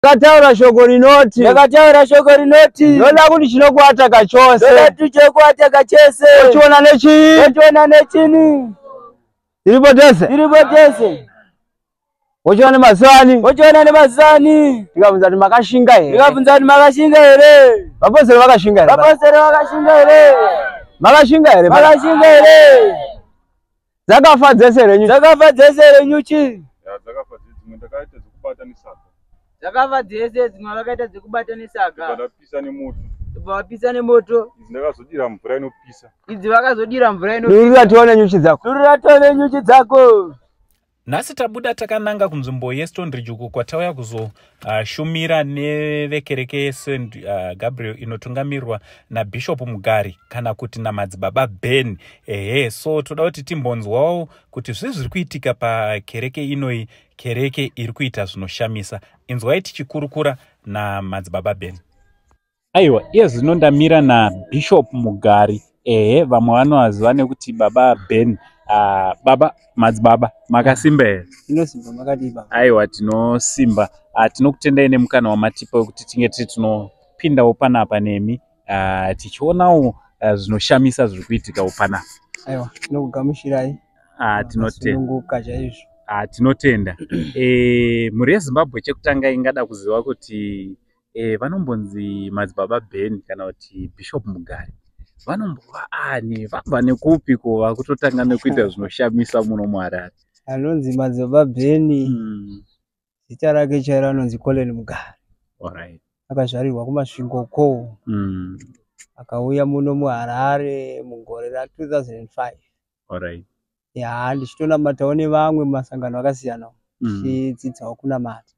Ndakataura shoko rinoti. Ndakataura shoko rinoti. Ndoda kuti chinokuataka chose. Ndoda kuti chinokuataka chese. Uchiona nechii? Uchiona nechini? Tiripo tese. Tiripo tese. Uchiona nemazani. Uchiona nemazani. Ndikabvunza kuti makashinga here. Ndikabvunza kuti makashinga here. Vapostori vakashinga here. Vapostori vakashinga here. Makashinga here. Makashinga here. Dzakafa dzese renyu. Dzakafa dzese renyu chi? Dzakafa dzimwe ndakaita dzekubata nesaga. Dzakafa dzese dzimwe vakaita dzekubata nesaga. Vakapisa nemoto. Vapisa nemoto. Idzi ndakazodira mvura inopisa. Idzi vakazodira mvura inopisa. Durura tione nyuchi dzako. Durura tione nyuchi dzako. Nhasi tabuda takananga kunzvimbo yeStonebridge kwatauya kuzoshumira nevekereke yeSt Gabriel inotungamirwa naBishop Mugari kana kuti naMadzibaba Ben. So toda kuti timbonzwawo kuti zviri kuitika pakereke inoi, kereke iri kuita zvinoshamisa. Inzwai tichikurukura naMadzibaba Ben. Aiwa, iye zvino ndamira naBishop Mugari. Vamwe vanovaziva nekuti Baba Ben. Baba Madzibaba makasimba here? Tinosimba makadiba. Aiwa, tinosimba. Tinokutendai nemukana wamatipa wekuti tinge tinopindawo panapa nemi tichionawo zvinoshamisa zviri kuitika panapa. Aiwa, tinokugamuchirai. Tinotenda. Chaizvo. Tinotenda. Mhuri yeZimbabwe chekutanga ingada kuziva kuti vanombonzi Madzibaba Ben kana kuti Bishop Mugari vanombova ani vabva nekupi kuva kutotanga nekuita zvinoshamisa muno muHarare? Anonzi Madzibaba Ben, zita rake chairo anonzi Colin Mugari. Alright. Akazvarirwa kuMasvingoko. Akauya muno muHarare mugore ra2005. Alright. Ndichitonamatawo nevamwe masangano akasiyana tichidzidzawo kunamata.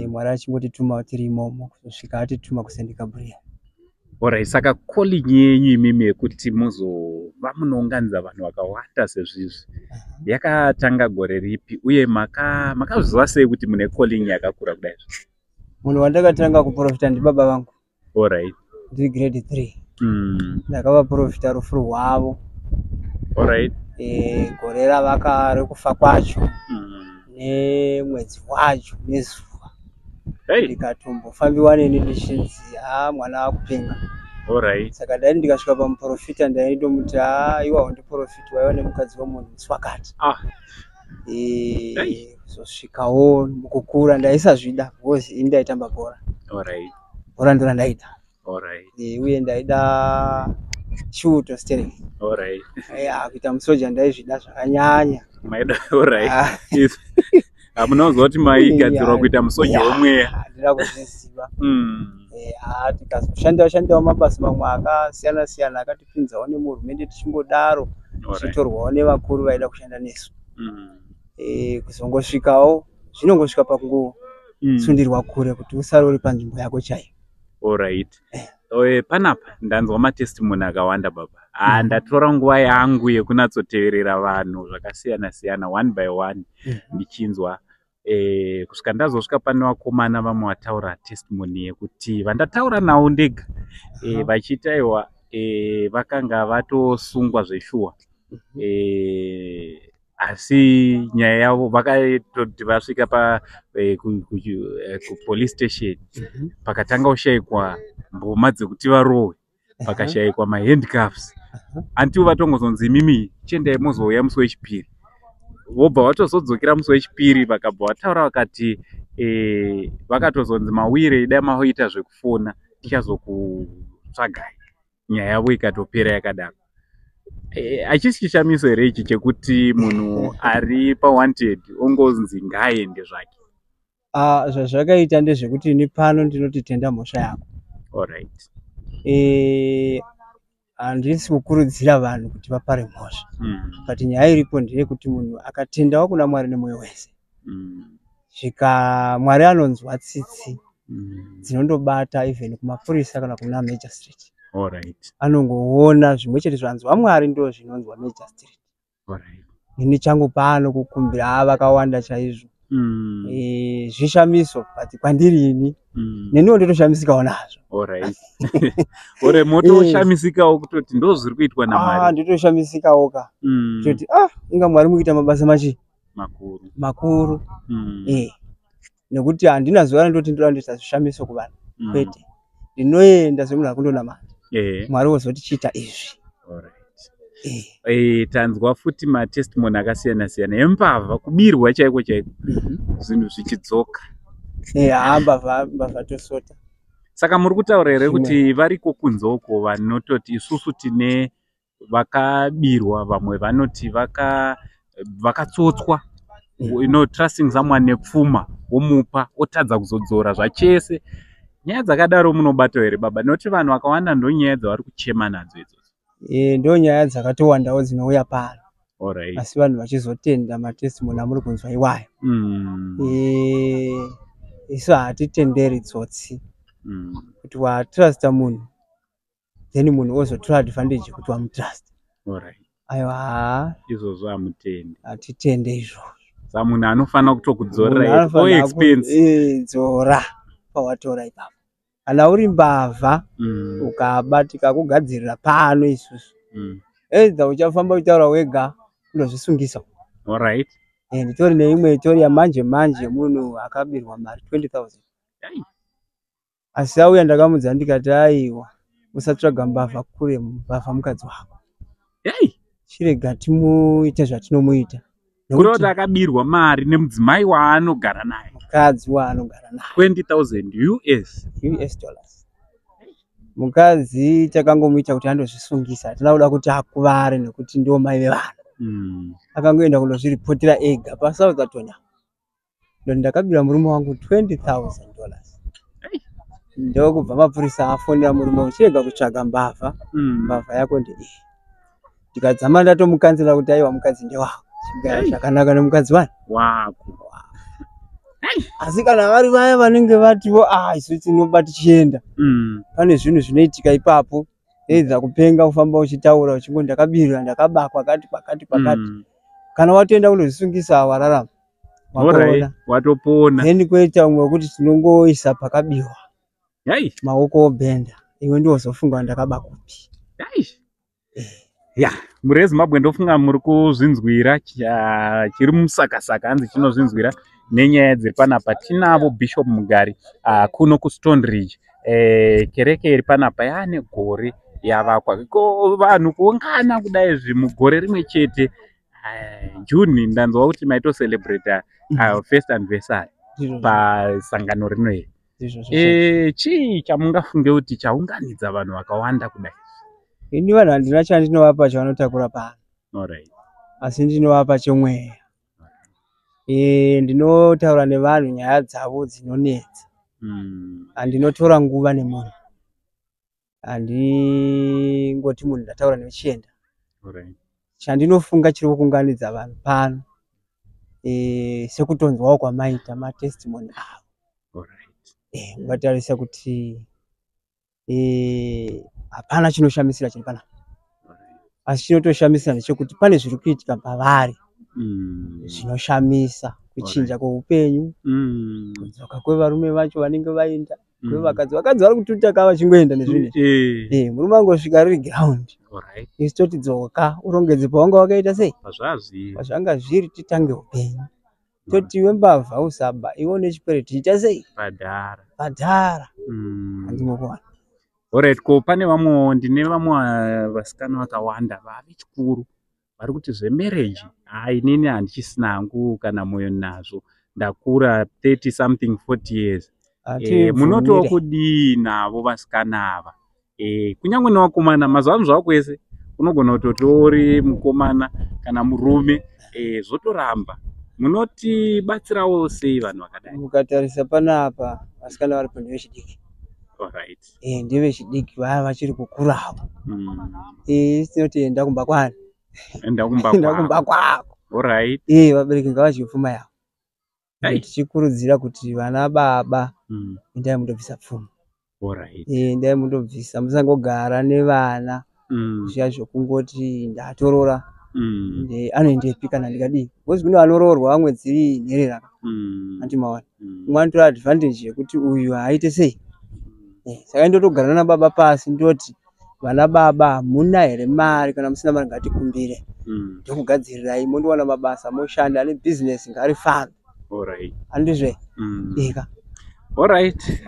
Mwari achingotituma tiri imomo kusvika atituma kuSt Gabriel. Alright, saka calling yenyu imimi yekuti muzova munounganidza vanhu vakawanda sezvizvi yakatanga gore ripi uye makazviziva sei kuti mune calling yakakura kudai? Munhu wandakatanga kuprofita ndibaba vangu. Alright. Ndiri grade 3. Ndakavaprofita rufu rwavo. Alright. Gore ravaka rekufa kwacho. Nemwedzi wacho nezuva. Ndikatombofambiwa neni ndichinzi mwana akupenga. Alright. Saka ndai ndikasvika pamuprofita ndaindomuti iwa undiprofita waiva nemukadzi womunhu muswakati. Kuzosvikawo mukukura ndaisazvida because indaitamba bhora. Alright. Bhora ndo randaida. Alright. Uye ndaida chiuto steering. Alright. Kuita musoja ndaizvida zvakanyanya. Maida. Alright. Hamunozwa kuti maigadzirwa kuita musoja womweya? Handina kuzviziva. Tikazoshandawo mabasa mamwe akasiyana-siyana akatipinzawo nemuhurumende tichingodaro tichitorwawo nevakuru vaida kushanda nesu. Kuzongosvikawo zvinongosvika pakungosundirwa kure kuti usare uri panzvimbo yako chaiyo. Alright. Panapa ndanzwa matestimony akawanda baba. Ndatora nguva yangu yekunatsoteverera vanhu zvakasiyana-siyana one by one ndichinzwa kusvika ndazosvika pane vakomana vamwe vataura testimony yekuti vandataura nawo ndega vachitaiwa vakanga vatosungwa zveshuwa. Asi nyaya yavo vakatoti vasvika kupolice station pakatanga kushayikwa mboma dzekuti varohwe, pakashayikwa mahandcuffs. Antiwo vatongozonzi imimi chiendai muzouya musi wechipiri. Vobva vatozodzokera musi wechipiri vakabva vataura vakati vakatozonzi mawire idai maoita zvekufona tichazokutsvagai. Nyaya yavo ikatopera yakadaro. Achisi chishamiso here ichi chekuti munhu ari pawanted ongonzi ngaaende zvake? Zvazvakaita ndezvekuti ini pano ndinoti tenda mhosva yako. Alright. Handisi kukurudzira vanhu kuti vapare mhosva. But nyaya iripo ndeyekuti munhu akatendawo kuna Mwari nemwoyo wese. Svika Mwari anonzwa tsitsi dzinondobata even kumapurisa kana kuna magistrate. Alright. Anongoona zvimwe chete zvanzwa Mwari ndo zvinonzwa magistrate. Alright. Ini changu pano kukumbira vakawanda chaizvo. Zvishamiso but kwandiri ini neniwo nditoshamisikawo nazvo. Alright. Ore moto shamisikawo kutoti ndo zviri kuitwa naMwari? Nditoshamisikawo ka. Kuti inga Mwari mukuita mabasa makuru. nekuti handina zuva randoti ndoenda zvishamiso kuvanhu kwete ndinoenda semunhu akundonamata Mwari wozotichita izvi. Tanzwa futi matestimony akasiyana siyana embavha kubirwa chaiko chaiko zvinhu zvichidzoka mbavha tosota. Saka muri kutaura here kuti variko kunzoko vanototi isusu tine vakabirwa, vamwe vanoti vakatsotswa, trusting someone nepfuma womupa otadza kuzodzora zvachese. Nyaya dzakadaro munobata here baba? Noti vanhu vakawanda ndo nyaya dzavari kuchema nadzo idzodzo. Ndo nyaya dzakatowandawo dzinouya pano. Alright. Asi vanhu vachizotenda matestimony amuri kunzwa iwayo. Isu hatitenderi tsotsi. Kuti watrusta munhu then munhu ozotora advantage kuti wamutrust. Alright. Aiwa, izvozvo hamutendi. Hatitende izvozvo. Saka munhu anofanira kutokudzorera expense. Dzora pawatora ipapo. Kana uri mbavha ukabatika kugadzirira pano isusu. Edza uchafamba utaura wega unozvisungisa. Alright. Nditori neimwe itori yamanje munhu akabirwa mari 20,000. Asi auya ndakamudza ndikati aiwa usatsvaga mbavha kure, mbavha mukadzi wako. Chirega timuite zvatinomuita. Kuroti akabirwa mari nemudzimai waanogara naye. Mukadzi waanogara naye. 20,000 US dollars. Mukadzi takangomuita kuti andozvisungisa. Hatina kuda kuti akuvare nekuti ndio mai vevanhu. Akangoenda kundozviripotera ega paSouth Africa. Ndo ndakabira murume wangu $20,000. Ndo kubva mapurisa afonera murume uchirega kutsvaga mbavha. Mbavha yako ndeiyi. Ndikadzama ndatomukanzira kuti aiwa mukadzi ndewako. Chigara zvakanaka nemukadzi wako. Asi kana vari vaya vanenge vatiwo isu tinobati chienda. Pane zvinhu zvinoitika ipapo. Edza kupenga kufamba uchitaura uchingo ndakabirwa ndakabakwa pakati. Kana watoenda kundozvisungisa wararama. Watopona. Then kwoita umwe kuti tinongoisa pakabiwa. Maoko obenda. Iwe ndiwo zofunga ndakabakupi. Muri Zimbabwe ndofunga muri kuzvinzwira chiri musakasaka hanzi chinozvinzwira nenyaya dziri panapa. Tinavo Bishop Mugari kuno kuStone Ridge. Kereke iri panapa yane gore yavakwa. Vanhu kuungana kudai zvimugore rimwe chete June ndanzwa kuti maito celebrate first anniversary pasangano rino iri. Chii chamungafunge kuti chaunganidza vanhu vakawanda kudai? Ini vanhu handina chandinovapa chavanotakura pano. Alright. Asi ndinovapa chomweya. Ndinotaura nevanhu nyaya dzavo dzinonetsa. Handinotora nguva nemunhu. Handingoti munhu ndataura nechienda. Alright. Chandinofunga chiri kuunganidza vanhu pano sekutonzwawo kwamaita matestimony avo. Alright. Ngatarisa kuti hapana chinoshamisira chiri panapa. Asi chinotoshamisira ndechekuti pane zviri kuitika pavari. Zvinoshamisa kuchinja kweupenyu. Kudzoka kwevarume vacho vanenge vaenda. Kwevakadzi vari kututaka vachingoenda nezvine. Murume angosvika riri ground. Isi toti dzoka urongedze pawanga wakaita sei? Pazvanga zviri titange upenyu. Toti iwe mbavha usaba iwe nechikwereti ita sei? Padhara. Handinokuwana. Alright, ko pane vamwe ndine vamwe vasikana vakawanda vavi chikuru vari kuti zvemarriage inini handichisina hangu kana moyo nazvo, ndakura 30 something 40 years. Munotowo kudii navo vasikana ava? Kunyange nevakomana mazuva ano zvavo kwese unogona kutotori mukomana kana murume zvotoramba. Munotibatsirawo sei vanhu vakadai? Mukatarisa panapa vasikana vari pandeve chidiki. Alright. Ndeve chidiki vaya vachiri kukurawo. Tinoti enda kumba kwani. Enda kumba kwako. Alright. Vabereki ngavachipfuma yavo. Tichikurudzira kuti vana baba endai mundobvisa pfuma. Alright. Endai mundobvisa, musangogara nevana. Zviya zvokungoti ndatorora. Anoendepi kana ndikadii? Ngozi kune vanoroorwa vamwe dziri nherera. Andimaona. Umwe anotora advantage yekuti uyu aite sei? Saka ndotogara nababa pasi ndoti vana baba hamuna here mari, kana musina mari ngatikumbire. Ndokugadzirirai mondowana mabasa moshanda, ane business ngarifambe. Alright. Handizve. Ika. Alright.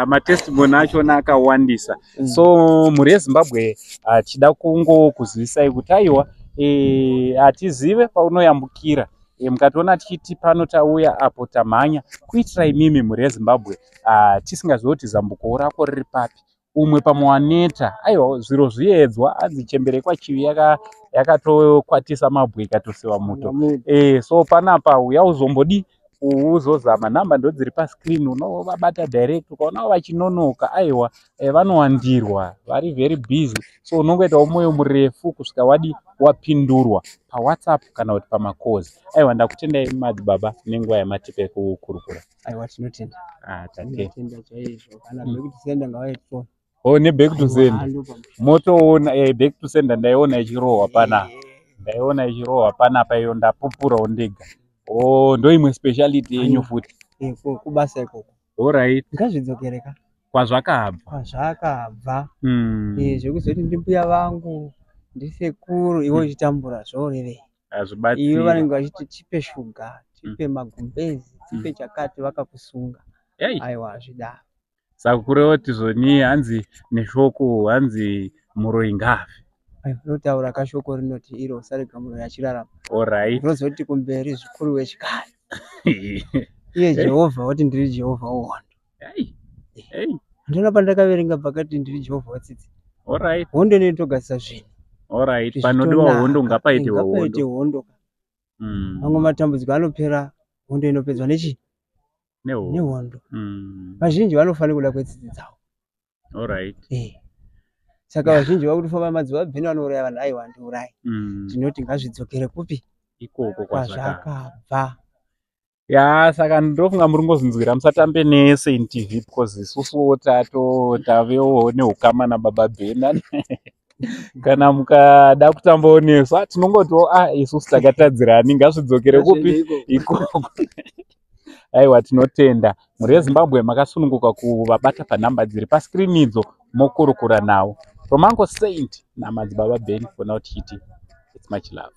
Matestimony achona akawandisa. So muri yeZimbabwe tida kungokuzivisai kuti aiwa atizive paunoyambukira. Mukatoona tichiti pano tauya apo tamhanya kuitira imimi muri yeZimbabwe tisingazoti zambuko rako riri papi. Umwe pamwe waneta aiwa zviro zviedzwa adzichemberekwa chivi yakatokwatisa mabwe ikatosiwa muto. So panapa uya uzombodi uzozama namba ndo dziri pascreen unovabata direct ukaona vachinonoka aiwa vanowandirwa vari very busy. So unongoitawo mwoyo murefu kusvika wadi wapindurwa paWhatsApp kana kuti pamakozi. Aiwa ndakutendai madzibaba nenguva yamatipe kukurukura. Aiwa tinotenda. Tinotenda chaizvo kana back to sender ngawaitwa. Ne back to sender. Motoona back to sender ndaiona ichirohwa pana. Ndaiona ichirohwa pana paiyo ndapupura ndega. Ndo imwe speciality yenyu futi. Kubasa ikoko. Alright. Ngazvidzokereka. Kwazvakabva. Zvekuzoti ndimbuya vangu ndisekuru iwo uchitambura zvoreve. Azvibatsira. Ivo vanenge vachiti tipe shuga, tipe magumbezi, tipe chakati vakakusunga. Aiwa zvidaro. Sakurewo tizoni hanzi neshoko hanzi muroyi ngafe. Unotaura kashoko rinoti iro usarega muroyi achirarama. Alright. Unozoti kumberi zvikuru wechikari. Iye Jehovha wati ndiri Jehovha wohondo. Ndona pandakaverenga pakati ndiri Jehovha watsitsi. Alright. Hondo netogasisa zvinhu. Alright. Panodiwa hondo ngapaitewa hondo. Ngapaite hondo. Mamwe matambudziko anopera hondo inopedzwa nechi? Nehondo. Vazhinji vanofanira kuda kwetsitsi dzavo. Alright. Saka vazhinji vakutofamba madzibaba bheni vanouraya vanhu aiwa ndiurayi. Tinoti ngazvidzokere kupi? Ikoko kwazvakabva. Saka ndofunga muri ngozinzwira musatambe neSaint TV because isusuwo tavewo nehukama nababa bheni. Kana mukada kutambawo nesu tinongotiwo isusu takatadzirani ngazvidzokere kupi? Ikoko. Aiwa tinotenda. Muri yeZimbabwe makasununguka kuvabata panhamba dziri pascreen idzo mokurukura nawo. From Uncle Saint naMadzibaba Ben for now tichiti it's much love.